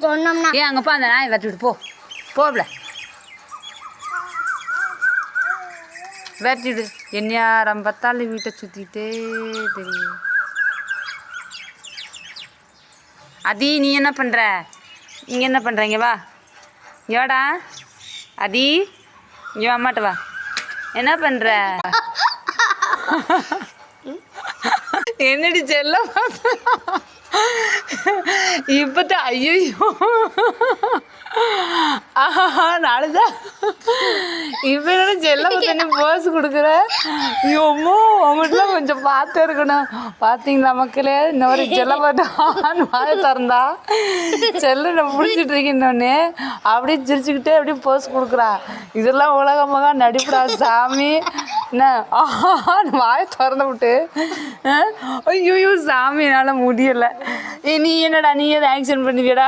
சொன்னோம்னா ஏன் அங்கப்பா அந்த நாயை வெட்டிவிட்டு போகல வெட்டிவிடு. என்னையாரம் பார்த்தாலும் வீட்டை சுற்றிட்டே தெரியும். அதி நீ என்ன பண்ணுற? இங்கே என்ன பண்ணுறீங்க? வா யோடா அதி, இங்கே அம்மாட்ட வா. என்ன பண்ணுற? என்னடி செல்லம் இப்போதான் ஐயோ நாளைதான் இப்போ என்ன செல்லம் தண்ணி போஸ் கொடுக்குற? ஐயோமோ அவங்ககிட்டலாம் கொஞ்சம் பார்த்து இருக்கணும். பார்த்தீங்களா மக்களே, இந்த ஒரு செல்லம் பார்த்து வாய திறந்தா செல்ல நம்ம பிடிச்சிட்டு இருக்கோன்னே அப்படியே சிரிச்சுக்கிட்டே அப்படியே போஸ் கொடுக்குறா. இதெல்லாம் உலகமாக நடிப்புடா சாமி. என்ன வாய திறந்து விட்டு ஐயோ சாமி என்னால் முடியலை. நீ என்னடா நீ எதை ஆக்ஷன் பண்ணுவியடா?